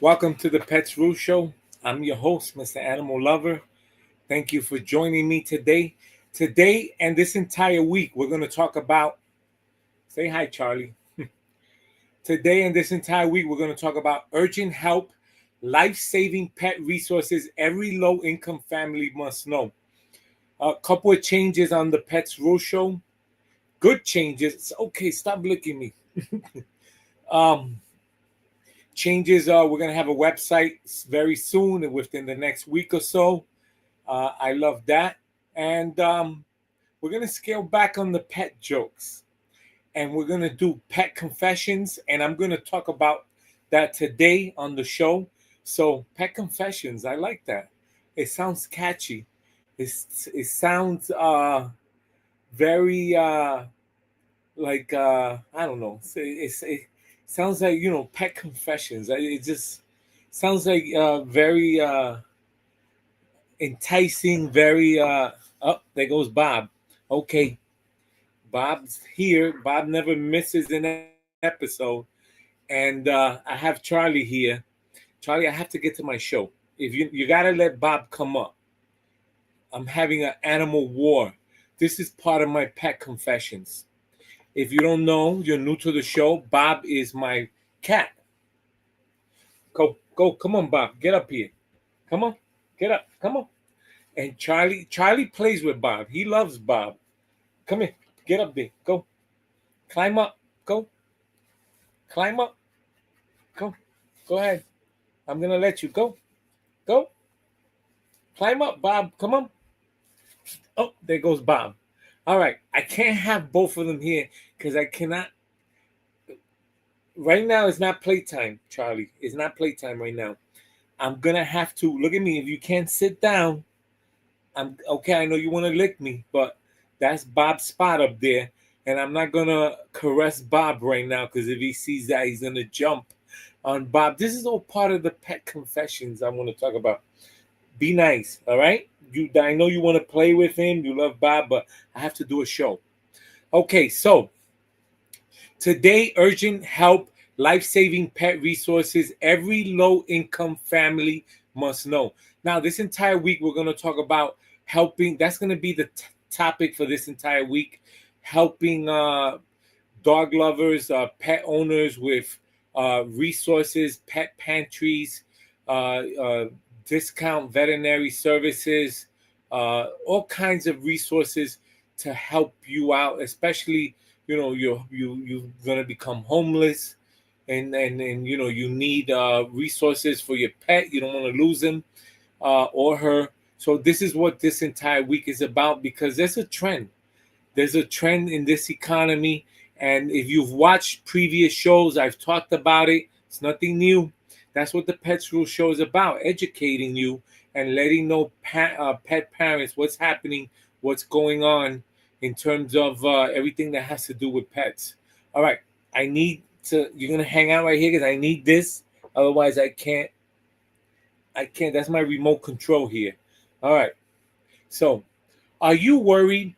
Welcome to the Pets Rule Show. I'm your host, Mr. Animal Lover. Thank you for joining me today. Today and this entire week, we're going to talk about. Say hi, Charlie. Today and this entire week, we're going to talk about urgent help, life-saving pet resources every low-income family must know. A couple of changes on the Pets Rule Show. Good changes. Okay, stop licking me. um, Changes are we're going to have a website very soon and within the next week or so. I love that. And we're going to scale back on the pet jokes. And we're going to do pet confessions. And I'm going to talk about that today on the show. So, pet confessions, I like that. It sounds catchy. It sounds very I don't know. It sounds like pet confessions. It just sounds like very enticing. Very oh, there goes Bob. Okay, Bob's here. Bob never misses an episode, and I have Charlie here. Charlie, I have to get to my show. If you gotta let Bob come up. I'm having an animal war. This is part of my pet confessions. If you don't know, you're new to the show. Bob is my cat. Go, come on, Bob, get up here. Come on, get up, come on. And Charlie plays with Bob. He loves Bob. Come here, get up there. Go, climb up. Go, climb up. Go, go ahead. I'm gonna let you go. Go, climb up, Bob. Come on. Oh, there goes Bob. All right, I can't have both of them here because I cannot. Right now, it's not playtime, Charlie. It's not playtime right now. I'm gonna have to look at me. If you can't sit down, I'm okay. I know you want to lick me, but that's Bob's spot up there, and I'm not gonna caress Bob right now because if he sees that, he's gonna jump on Bob. This is all part of the pet confessions I want to talk about. Be nice, all right? I know you want to play with him. You love Bob, but I have to do a show. Okay, so today, urgent help, life-saving pet resources every low-income family must know. Now, this entire week, we're going to talk about helping. That's going to be the topic for this entire week, helping dog lovers, pet owners with resources, pet pantries, discount veterinary services, all kinds of resources to help you out, especially you're gonna become homeless, and you need resources for your pet. You don't want to lose him or her. So this is what this entire week is about because there's a trend. There's a trend in this economy, and if you've watched previous shows, I've talked about it. It's nothing new. That's what the Pets Rule Show is about: educating you and letting know pet parents what's happening, what's going on in terms of everything that has to do with pets. All right, I need to. You're gonna hang out right here because I need this. Otherwise, I can't. I can't. That's my remote control here. All right. So, are you worried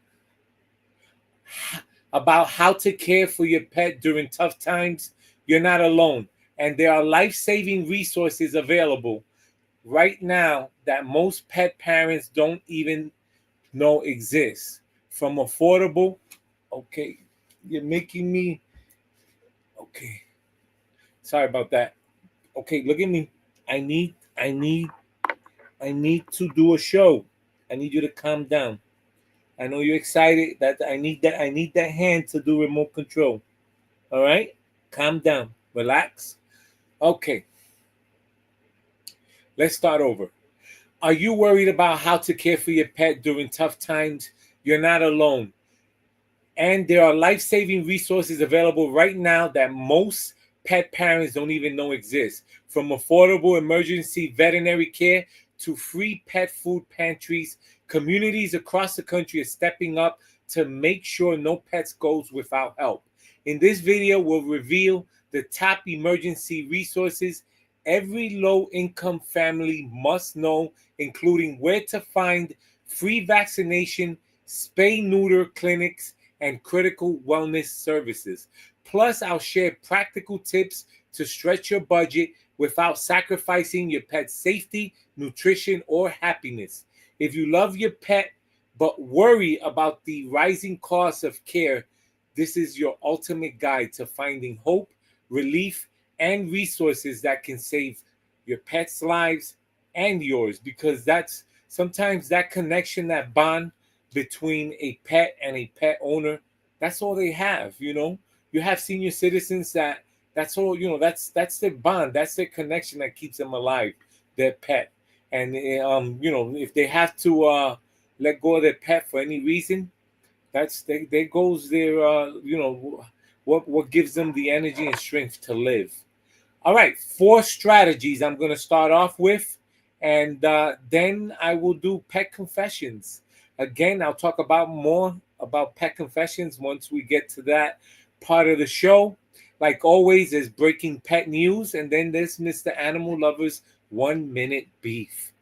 about how to care for your pet during tough times? You're not alone, and there are life-saving resources available right now that most pet parents don't even know exist. From affordable, okay, you're making me, okay, sorry about that. Okay, look at me. I need, I need, I need to do a show. I need you to calm down. I know you're excited. I need that hand to do remote control. All right, calm down, relax. Okay, let's start over. Are you worried about how to care for your pet during tough times? You're not alone. And there are life saving resources available right now that most pet parents don't even know exist. From affordable emergency veterinary care to free pet food pantries, communities across the country are stepping up to make sure no pets goes without help. In this video, we'll reveal the top emergency resources every low income family must know, including where to find free vaccination, spay neuter clinics, and critical wellness services. Plus, I'll share practical tips to stretch your budget without sacrificing your pet's safety, nutrition, or happiness. If you love your pet but worry about the rising costs of care, this is your ultimate guide to finding hope, relief, and resources that can save your pets' lives and yours, because that's sometimes that connection, that bond between a pet and a pet owner, that's all they have. You have senior citizens that's all, that's their bond, that's their connection that keeps them alive, their pet. And if they have to let go of their pet for any reason, there goes their what gives them the energy and strength to live. All right, 4 strategies I'm going to start off with, and then I will do pet confessions. Again, I'll talk about more about pet confessions once we get to that part of the show. Like always, there's breaking pet news, and then there's Mr. Animal Lover's 1-minute beef.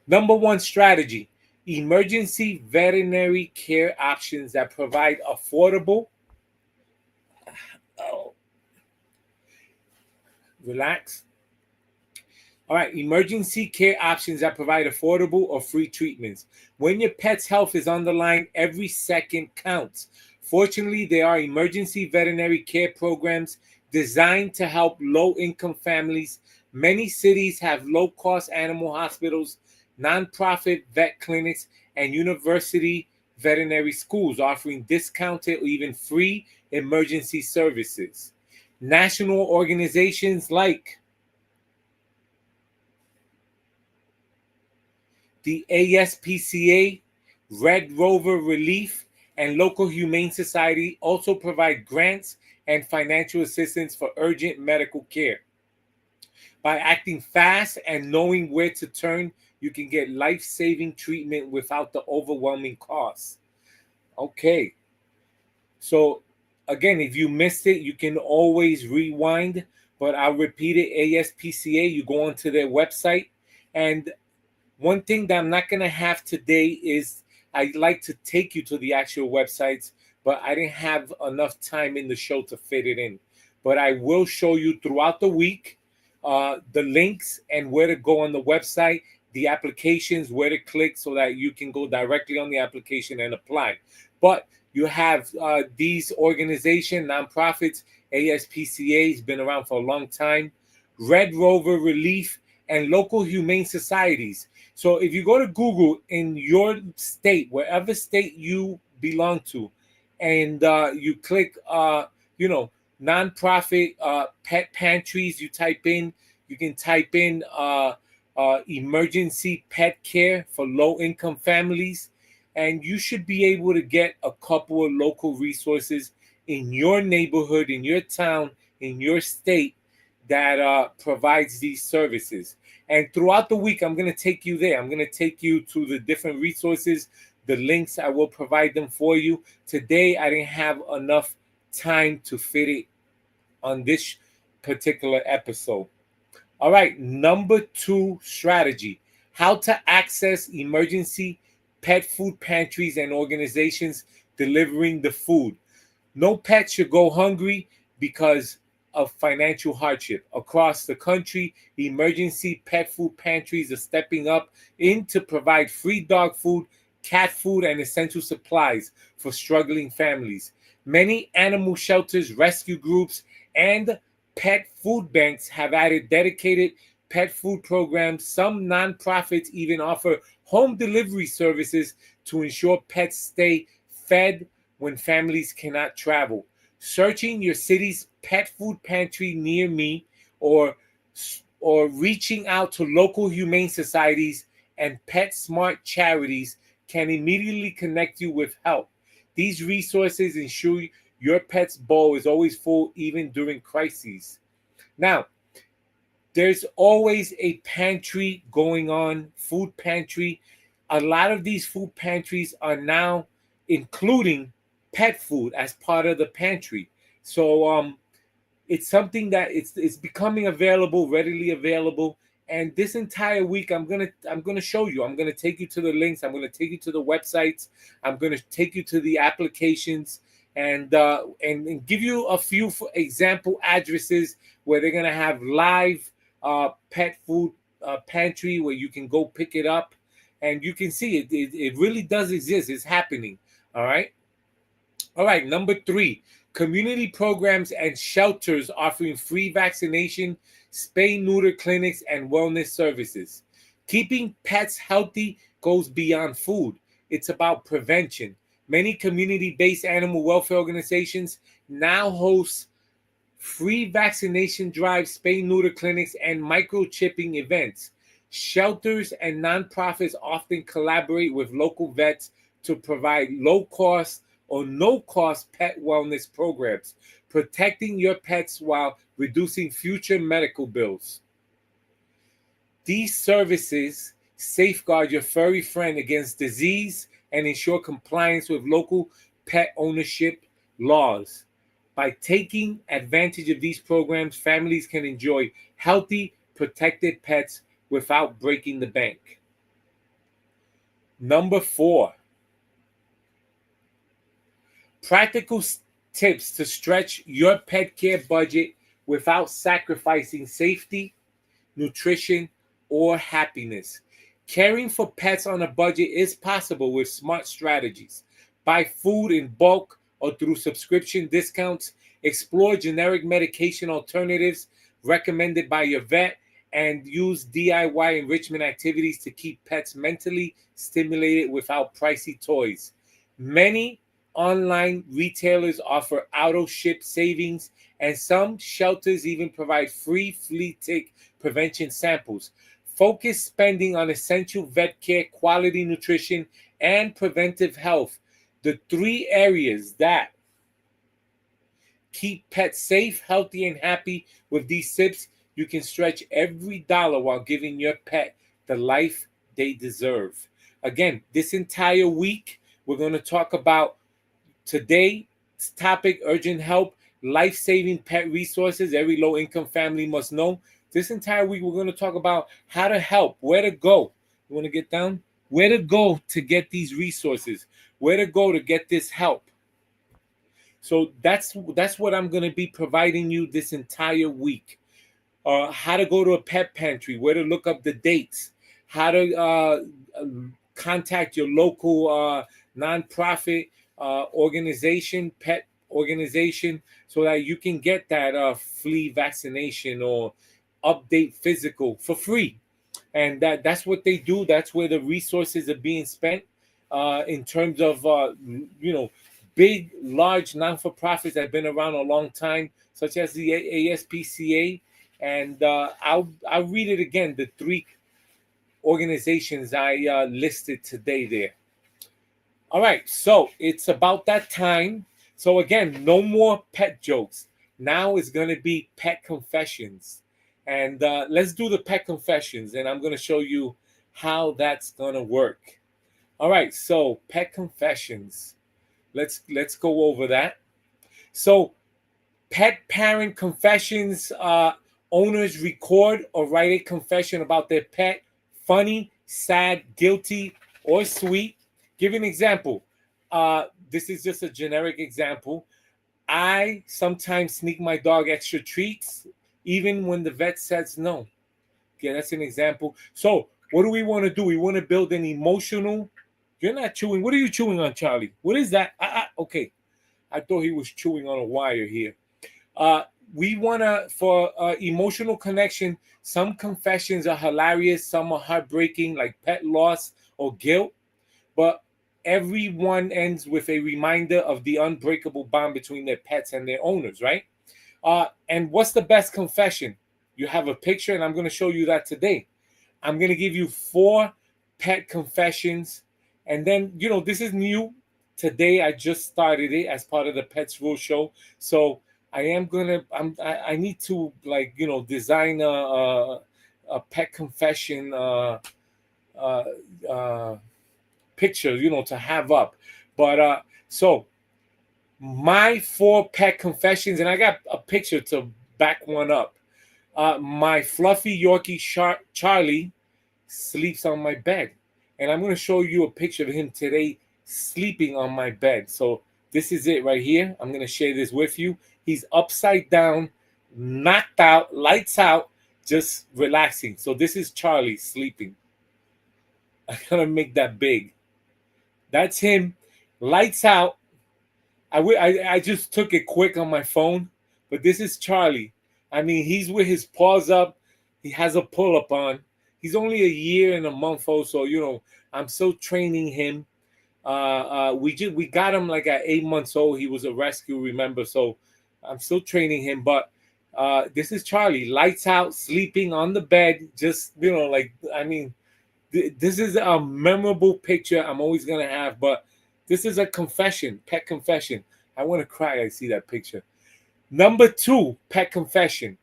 Number 1 strategy: emergency veterinary care options that provide affordable. Oh, relax. All right, emergency care options that provide affordable or free treatments. When your pet's health is on the line, every second counts. Fortunately, there are emergency veterinary care programs designed to help low-income families. Many cities have low-cost animal hospitals, nonprofit vet clinics, and university veterinary schools offering discounted or even free emergency services. National organizations like the ASPCA, Red Rover Relief, and local humane society also provide grants and financial assistance for urgent medical care. By acting fast and knowing where to turn, you can get life-saving treatment without the overwhelming costs. Okay. So, again, if you missed it, you can always rewind, but I'll repeat it. ASPCA, you go onto their website. And one thing that I'm not going to have today is I'd like to take you to the actual websites, but I didn't have enough time in the show to fit it in. But I will show you throughout the week the links and where to go on the website, the applications, where to click so that you can go directly on the application and apply. But you have these organizations, nonprofits. ASPCA has been around for a long time. Red Rover Relief and local humane societies. So if you go to Google in your state, wherever state you belong to, and you click, nonprofit pet pantries, you can type in emergency pet care for low-income families, and you should be able to get a couple of local resources in your neighborhood, in your town, in your state that provides these services. And throughout the week, I'm going to take you there. I'm going to take you to the different resources, the links. I will provide them for you. Today, I didn't have enough time to fit it on this particular episode. All right, number 2 strategy: how to access emergency pet food pantries and organizations delivering the food. No pet should go hungry because of financial hardship. Across the country, emergency pet food pantries are stepping up in to provide free dog food, cat food, and essential supplies for struggling families. Many animal shelters, rescue groups, and pet food banks have added dedicated pet food programs. Some nonprofits even offer home delivery services to ensure pets stay fed when families cannot travel. Searching your city's pet food pantry near me, or reaching out to local humane societies and pet smart charities can immediately connect you with help. These resources ensure your pet's bowl is always full, even during crises. Now, there's always a pantry going on, food pantry. A lot of these food pantries are now including pet food as part of the pantry. So it's something that it's becoming available, readily available. And this entire week, I'm gonna show you. I'm gonna take you to the links. I'm gonna take you to the websites. I'm gonna take you to the applications. and give you a few example addresses where they're gonna have live pet food pantry where you can go pick it up, and you can see it. It really does exist. It's happening. All right. All right, number 3, community programs and shelters offering free vaccination, spay neuter clinics, and wellness services. Keeping pets healthy goes beyond food. It's about prevention. Many community-based animal welfare organizations now host free vaccination drives, spay neuter clinics, and microchipping events. Shelters and nonprofits often collaborate with local vets to provide low cost or no cost pet wellness programs, protecting your pets while reducing future medical bills. These services safeguard your furry friend against disease and ensure compliance with local pet ownership laws. By taking advantage of these programs, families can enjoy healthy, protected pets without breaking the bank. Number 4, practical tips to stretch your pet care budget without sacrificing safety, nutrition, or happiness. Caring for pets on a budget is possible with smart strategies. Buy food in bulk or through subscription discounts. Explore generic medication alternatives recommended by your vet, and use DIY enrichment activities to keep pets mentally stimulated without pricey toys. Many online retailers offer auto ship savings, and some shelters even provide free flea tick prevention samples. Focus spending on essential vet care, quality nutrition, and preventive health. The 3 areas that keep pets safe, healthy, and happy. With these tips, you can stretch every dollar while giving your pet the life they deserve. Again, this entire week, we're going to talk about today's topic: urgent help, life-saving pet resources every low-income family must know. This entire week, we're going to talk about how to help, where to go. You want to get down? Where to go to get these resources, where to go to get this help. So that's what I'm going to be providing you this entire week. How to go to a pet pantry, where to look up the dates, how to contact your local nonprofit organization, pet organization, so that you can get that flea vaccination or update physical for free. And that's what they do. That's where the resources are being spent in terms of big, large non-for-profits that have been around a long time, such as the ASPCA. And I'll read it again, the 3 organizations I listed today there. All right, so it's about that time. So again, no more pet jokes. Now it's going to be pet confessions. And let's do the pet confessions, and I'm going to show you how that's going to work. All right, so pet confessions. Let's go over that. So pet parent confessions, owners record or write a confession about their pet, funny, sad, guilty, or sweet. Give an example. This is just a generic example. I sometimes sneak my dog extra treats, even when the vet says no. Okay, that's an example. So what do we want to do? We want to build an emotional. You're not chewing. What are you chewing on, Charlie? What is that? Okay. I thought he was chewing on a wire here. We want to, for emotional connection, some confessions are hilarious, some are heartbreaking, like pet loss or guilt. But every one ends with a reminder of the unbreakable bond between their pets and their owners, right? And what's the best confession? You have a picture, and I'm going to show you that today. I'm going to give you 4 pet confessions. And then, this is new. Today, I just started it as part of the Pets Rule Show. So I need to, design a pet confession picture, to have up. But so my 4 pet confessions, and I got a picture to back one up. My fluffy Yorkie Charlie sleeps on my bed, and I'm going to show you a picture of him today sleeping on my bed. So This is it right here. I'm going to share this with you. He's upside down, knocked out, lights out, just relaxing. So this is Charlie sleeping. I gotta make that big. That's him, lights out. I just took it quick on my phone, but this is Charlie. I mean, he's with his paws up. He has a pull-up on. He's only a year and a month old, so I'm still training him. We got him like at 8 months old. He was a rescue, remember? So I'm still training him. But this is Charlie, lights out, sleeping on the bed. Just this is a memorable picture I'm always gonna have. But this is a confession, pet confession. I want to cry. I see that picture. Number 2, pet confession.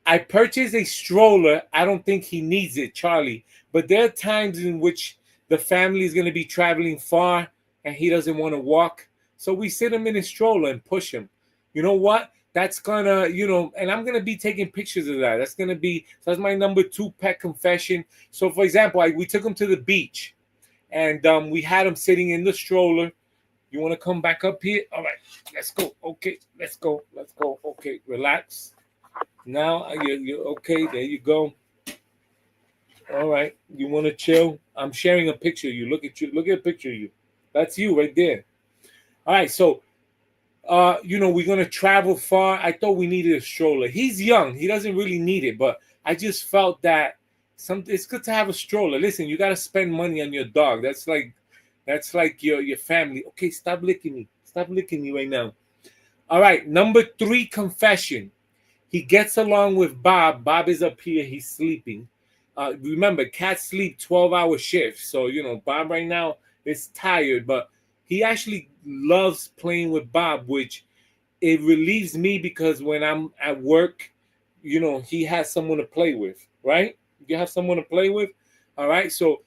I purchased a stroller. I don't think he needs it, Charlie. But there are times in which the family is going to be traveling far and he doesn't want to walk. So we sit him in a stroller and push him. You know what? That's going to, and I'm going to be taking pictures of that. So that's my number 2 pet confession. So, for example, we took him to the beach and we had him sitting in the stroller. You want to come back up here? All right, let's go. Okay, let's go. Okay, relax. Now you're okay. There you go. All right, you want to chill? I'm sharing a picture of you. Look at you. Look at a picture of you. That's you right there. All right, so we're gonna travel far. I thought we needed a stroller. He's young. He doesn't really need it, but I just felt that it's good to have a stroller. Listen, you gotta spend money on your dog. That's like your family. Okay, stop licking me. Stop licking me right now. All right, number 3 confession. He gets along with Bob. Bob is up here. He's sleeping. Remember, cats sleep 12-hour shifts. So, Bob right now is tired, but he actually loves playing with Bob, which it relieves me because when I'm at work, he has someone to play with, right? You have someone to play with. All right. So,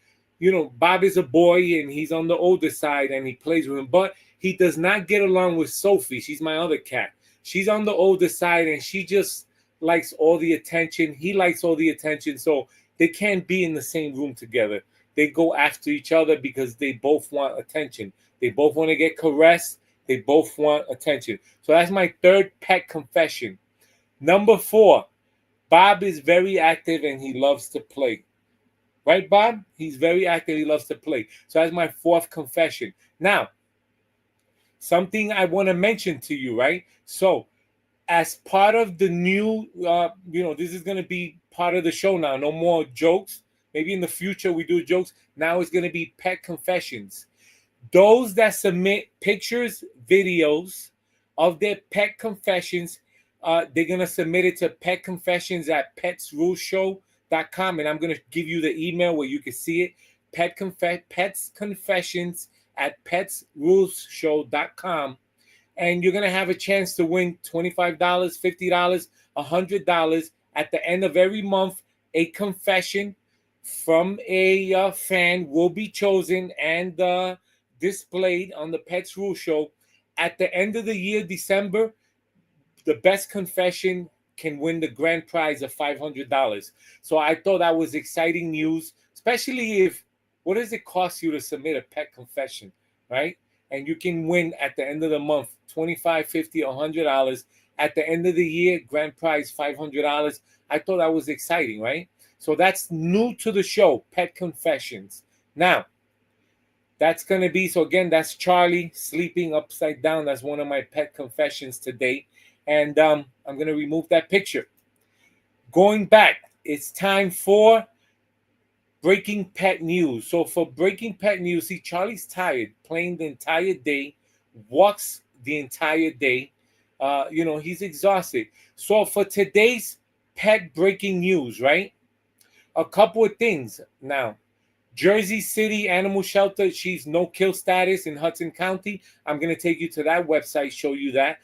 Bob is a boy and he's on the older side and he plays with him, but he does not get along with Sophie. She's my other cat. She's on the older side and she just likes all the attention. He likes all the attention. So they can't be in the same room together. They go after each other because they both want attention. They both want to get caressed. They both want attention. So that's my 3rd pet confession. Number 4, Bob is very active and he loves to play. Right, Bob? He's very active. He loves to play. So that's my 4th confession. Now, something I want to mention to you, right? So, as part of the new, this is going to be part of the show now. No more jokes. Maybe in the future we do jokes. Now it's going to be pet confessions. Those that submit pictures, videos of their pet confessions, they're going to submit it to petconfessions@petsruleshow.com, and I'm going to give you the email where you can see it. Petsconfessions@petsruleshow.com. And you're going to have a chance to win $25, $50, $100 at the end of every month. A confession from a fan will be chosen and displayed on the Pets Rule Show. At the end of the year, December, the best confession can win the grand prize of $500. So I thought that was exciting news, especially if, what does it cost you to submit a pet confession, right? And you can win at the end of the month $25, $50, or $100. At the end of the year, grand prize $500. I thought that was exciting, right? So that's new to the show, Pet Confessions. Now, that's going to be, so again, that's Charlie sleeping upside down. That's one of my pet confessions today. And I'm going to remove that picture. Going back, it's time for breaking pet news. So for breaking pet news, see, Charlie's tired, playing the entire day, walks the entire day. He's exhausted. So for today's pet breaking news, right? A couple of things. Now, Jersey City Animal Shelter, she's no kill status in Hudson County. I'm going to take you to that website, show you that.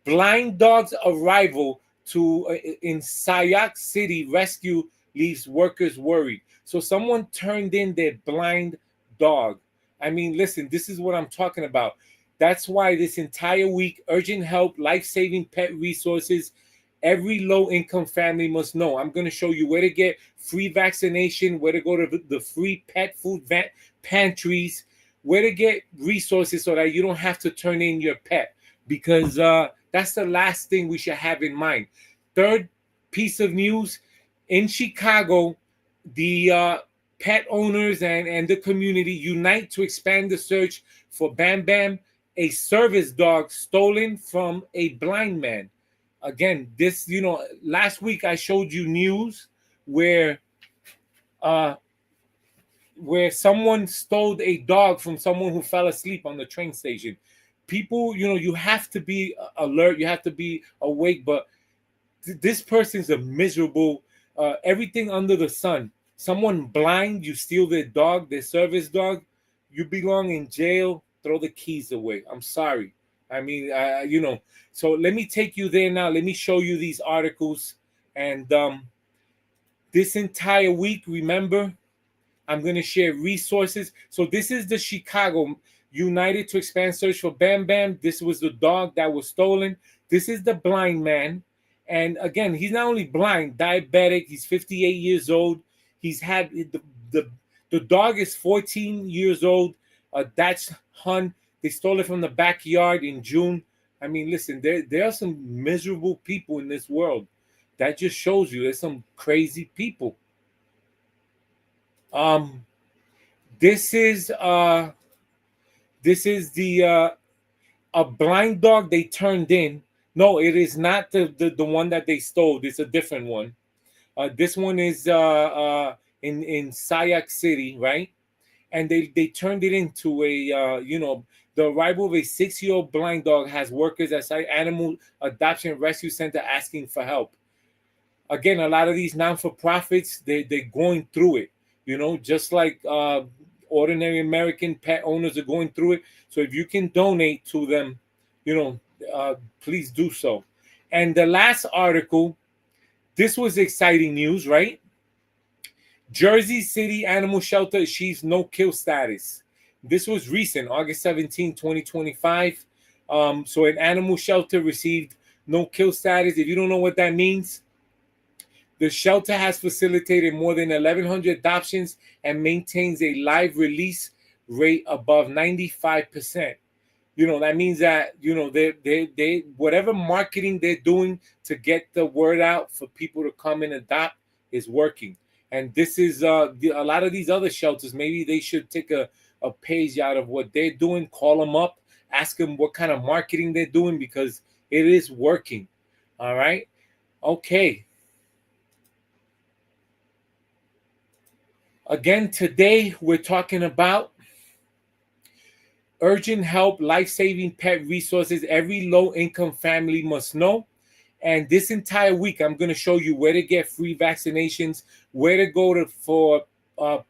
Blind dog's arrival in Sayak City rescue leaves workers worried. So someone turned in their blind dog. I mean, listen, this is what I'm talking about. That's why this entire week, urgent help, life-saving pet resources, every low-income family must know. I'm going to show you where to get free vaccination, where to go to the free pet food pantries, where to get resources so that you don't have to turn in your pet, because that's the last thing we should have in mind. Third piece of news, in Chicago, the pet owners and the community unite to expand the search for Bam Bam, a service dog stolen from a blind man. Again, this, last week I showed you news where uh, where someone stole a dog from someone who fell asleep on the train station. People, you have to be alert, you have to be awake, but this person's a miserable, everything under the sun. Someone blind, you steal their dog, their service dog, you belong in jail, throw the keys away. I'm sorry. I mean, so let me take you there now. Let me show you these articles. And this entire week, remember, I'm going to share resources. So this is the Chicago United to Expand Search for Bam Bam. This was the dog that was stolen. This is the blind man. And again, he's not only blind, diabetic. He's 58 years old. He's had the dog is 14 years old. That's Hun. They stole it from the backyard in June. I mean, listen, there are some miserable people in this world. That just shows you there's some crazy people. This is the a blind dog they turned in. No, it is not the one that they stole. It's a different one. This one is in Sayak City, right? And they turned it into a the arrival of a 6-year-old blind dog has workers at Animal Adoption Rescue Center asking for help. Again, a lot of these non-for-profits, they're going through it, just like ordinary American pet owners are going through it. So if you can donate to them, please do so. And the last article, this was exciting news, right? Jersey City Animal Shelter achieves no-kill status. This was recent, August 17, 2025. So an animal shelter received no-kill status. If you don't know what that means, the shelter has facilitated more than 1,100 adoptions and maintains a live release rate above 95%. That means that, they whatever marketing they're doing to get the word out for people to come and adopt is working. And this is a lot of these other shelters, maybe they should take a page out of what they're doing, call them up, ask them what kind of marketing they're doing, because it is working. All right. Okay. Again, today we're talking about urgent help, life-saving pet resources every low-income family must know. And this entire week, I'm going to show you where to get free vaccinations, where to go for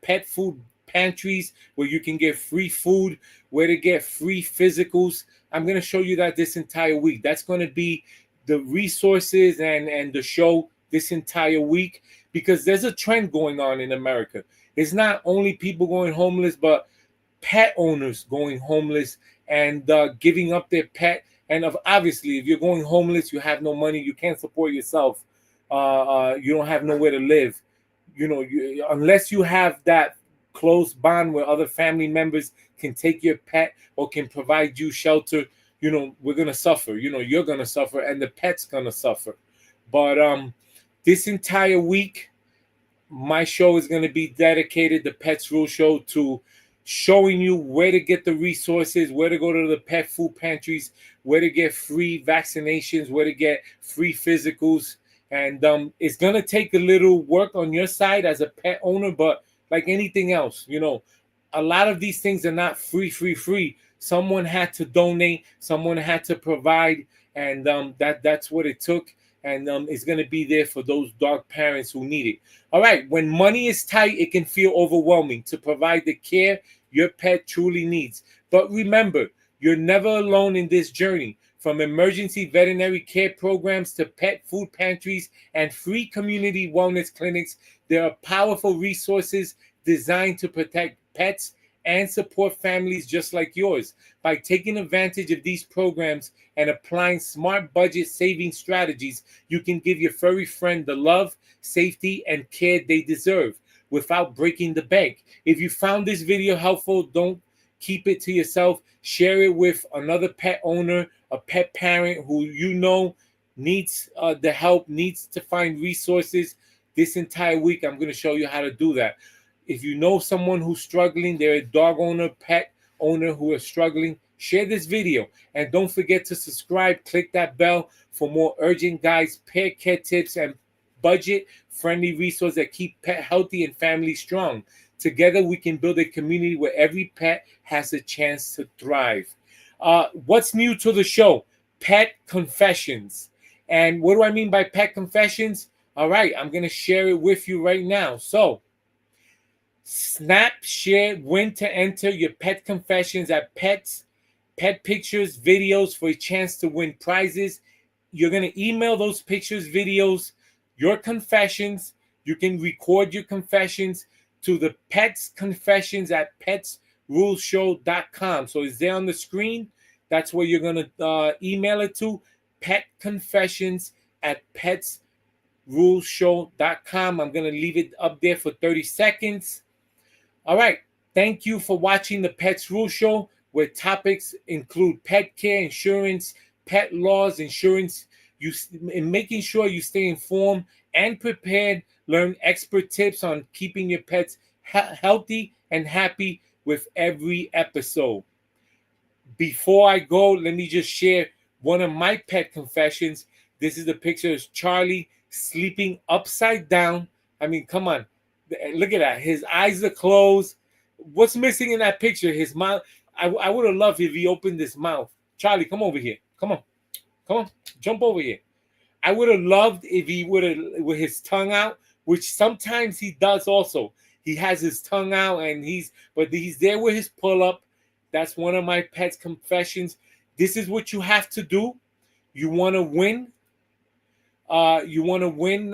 pet food pantries where you can get free food, where to get free physicals. I'm going to show you that this entire week. That's going to be the resources and the show this entire week, because there's a trend going on in America. It's not only people going homeless, but pet owners going homeless and giving up their pet. And obviously, if you're going homeless, you have no money, you can't support yourself, you don't have nowhere to live. Unless you have that close bond where other family members can take your pet or can provide you shelter, we're gonna suffer. You're gonna suffer, and the pet's gonna suffer. But this entire week, my show is going to be dedicated, the Pets Rule Show, to showing you where to get the resources, where to go to the pet food pantries, where to get free vaccinations, where to get free physicals. And it's going to take a little work on your side as a pet owner, but like anything else, a lot of these things are not free. Someone had to donate, someone had to provide, and that's what it took. And it's going to be there for those dog parents who need it. All right, when money is tight, it can feel overwhelming to provide the care your pet truly needs. But remember, you're never alone in this journey. From emergency veterinary care programs to pet food pantries and free community wellness clinics, there are powerful resources designed to protect pets and support families just like yours. By taking advantage of these programs and applying smart budget saving strategies, you can give your furry friend the love, safety, and care they deserve without breaking the bank. If you found this video helpful, don't keep it to yourself. Share it with another pet owner, a pet parent who you know needs the help, needs to find resources. This entire week, I'm going to show you how to do that. If you know someone who's struggling, they're a dog owner, pet owner who are struggling, share this video. And don't forget to subscribe, click that bell for more urgent guides, pet care tips, and budget-friendly resources that keep pet healthy and family strong. Together, we can build a community where every pet has a chance to thrive. What's new to the show? Pet confessions. And what do I mean by pet confessions? All right, I'm going to share it with you right now. So, snap, share, win to enter your pet confessions at pet pictures, videos for a chance to win prizes. You're going to email those pictures, videos, your confessions. You can record your confessions to the pets confessions at petsruleshow.com. So it's there on the screen. That's where you're going to email it to, pet confessions at petsruleshow.com. I'm going to leave it up there for 30 seconds. All right. Thank you for watching the Pets Rule Show, where topics include pet care, insurance, pet laws, insurance, in making sure you stay informed and prepared. Learn expert tips on keeping your pets healthy and happy with every episode. Before I go, let me just share one of my pet confessions. This is the picture of Charlie sleeping upside down. I mean, come on. Look at that. His eyes are closed. What's missing in that picture? His mouth. I would have loved if he opened his mouth. Charlie, come over here. Come on. Come on. Jump over here. I would have loved if he would have, with his tongue out, which sometimes he does also. He has his tongue out and he's there with his pull-up. That's one of my pet's confessions. This is what you have to do. You want to win. You want to win,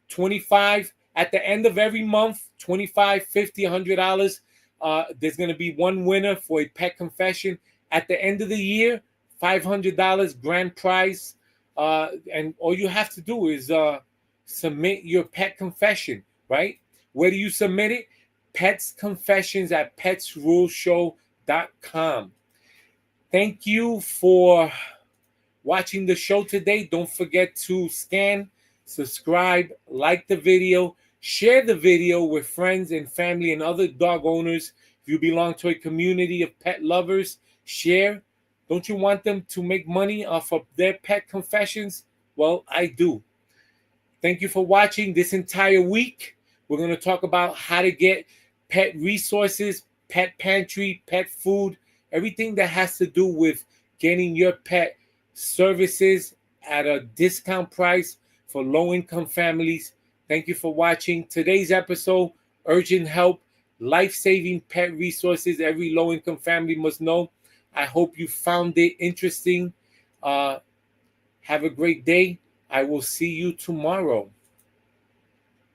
25 at the end of every month, $25, $50, $100. There's going to be one winner for a pet confession. At the end of the year, $500 grand prize. And all you have to do is submit your pet confession, right? Where do you submit it? Pets confessions at petsruleshow.com. Thank you for watching the show today. Don't forget to scan, subscribe, like the video, share the video with friends and family and other dog owners. If you belong to a community of pet lovers, share. Don't you want them to make money off of their pet confessions? Well, I do. Thank you for watching this entire week. We're going to talk about how to get pet resources, pet pantry, pet food, everything that has to do with getting your pet services at a discount price for low-income families. Thank you for watching today's episode, Urgent Help, Life-Saving Pet Resources Every Low-Income Family Must Know. I hope you found it interesting. Have a great day. I will see you tomorrow.